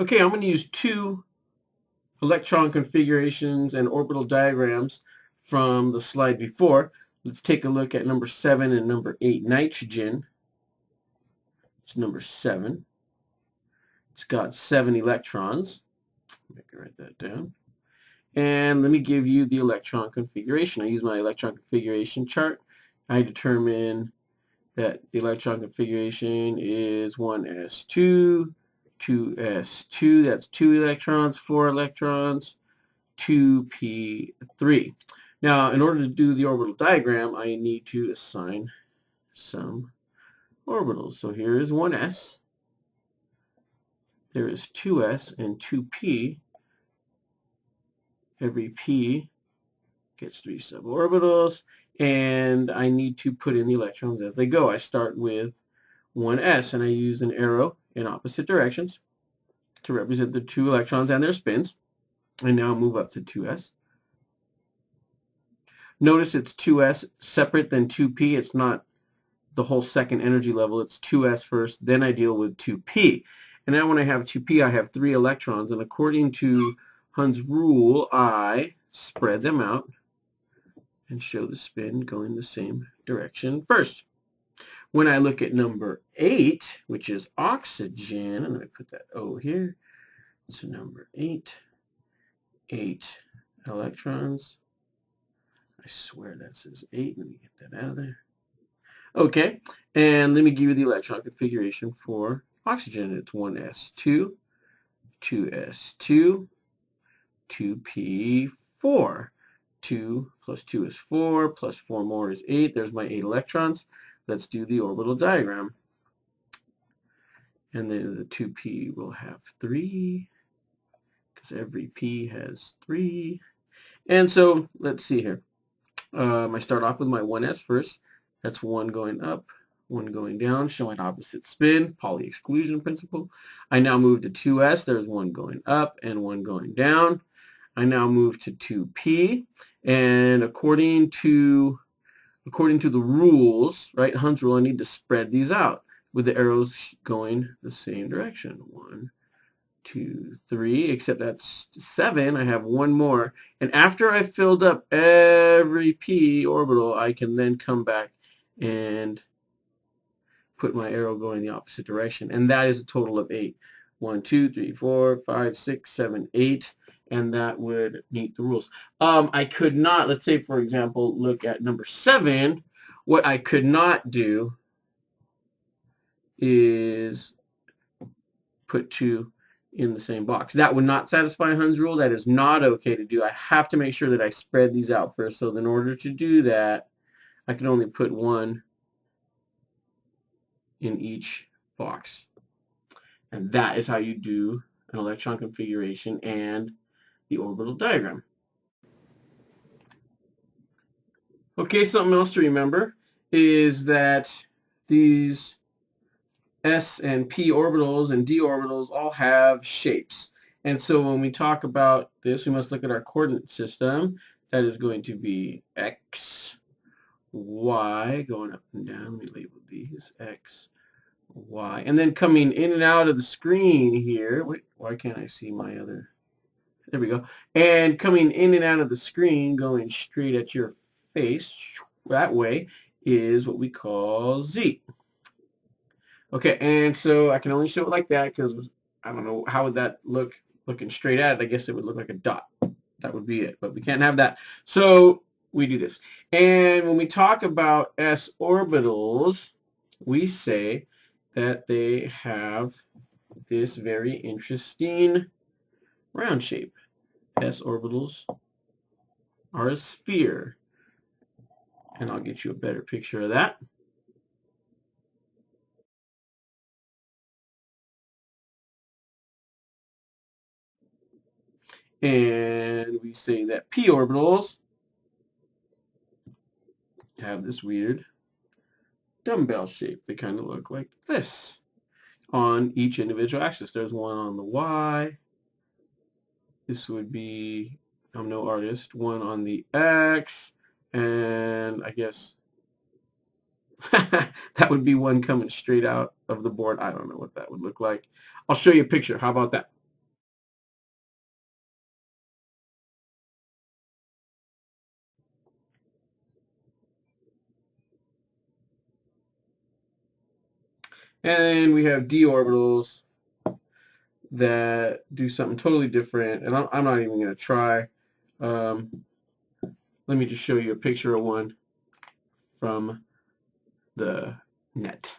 Okay, I'm going to use two electron configurations and orbital diagrams from the slide before. Let's take a look at number 7 and number 8. Nitrogen, it's number 7. It's got 7 electrons. I can write that down. And let me give you the electron configuration. I use my electron configuration chart. I determine that the electron configuration is 1s2, 2s2, that's 2 electrons, 4 electrons, 2p3. Now, in order to do the orbital diagram, I need to assign some orbitals. So here is 1s, there is 2s and 2p. Every p gets 3 suborbitals, and I need to put in the electrons as they go. I start with 1s, and I use an arrow in opposite directions to represent the 2 electrons and their spins. I now move up to 2s. Notice it's 2s separate than 2p. It's not the whole second energy level. It's 2s first, then I deal with 2p. And now when I have 2p, I have 3 electrons, and according to Hund's rule, I spread them out and show the spin going the same direction first. When I look at number 8, which is oxygen, I'm going to put that O here. So number 8, 8 electrons. I swear that says 8. Let me get that out of there. Okay, and let me give you the electron configuration for oxygen. It's 1s2, 2s2, 2p4. 2 plus 2 is 4, plus 4 more is 8. There's my 8 electrons. Let's do the orbital diagram. And then the 2p will have 3, because every p has 3. And so let's see here. I start off with my 1s first. That's 1 going up, 1 going down, showing opposite spin, Pauli exclusion principle. I now move to 2s. There's 1 going up and 1 going down. I now move to 2p, and according to the rules, right, Hund's rule, I need to spread these out with the arrows going the same direction. 1, 2, 3, except that's 7. I have 1 more, and after I filled up every p orbital, I can then come back and put my arrow going the opposite direction, and that is a total of 8. 1, 2, 3, 4, 5, 6, 7, 8. And that would meet the rules. I could not, let's say, for example, look at number 7. What I could not do is put 2 in the same box. That would not satisfy Hund's rule. That is not okay to do. I have to make sure that I spread these out first. So in order to do that, I can only put 1 in each box. And that is how you do an electron configuration and the orbital diagram. Okay, something else to remember is that these s and p orbitals and d orbitals all have shapes. And so when we talk about this, we must look at our coordinate system. That is going to be x, y, going up and down. Let me label these, x, y. And then coming in and out of the screen here, wait, why can't I see my other? There we go. And coming in and out of the screen, going straight at your face, that way, is what we call Z. Okay, and so I can only show it like that because I don't know, how would that look looking straight at it? I guess it would look like a dot. That would be it, but we can't have that. So we do this. And when we talk about s orbitals, we say that they have this very interesting round shape. S orbitals are a sphere. And I'll get you a better picture of that. And we say that p orbitals have this weird dumbbell shape. They kind of look like this on each individual axis. There's one on the y. This would be, I'm no artist, one on the x, and I guess that would be one coming straight out of the board. I don't know what that would look like. I'll show you a picture. How about that? And we have d orbitals that do something totally different, and I'm not even going to try. Let me just show you a picture of one from the net.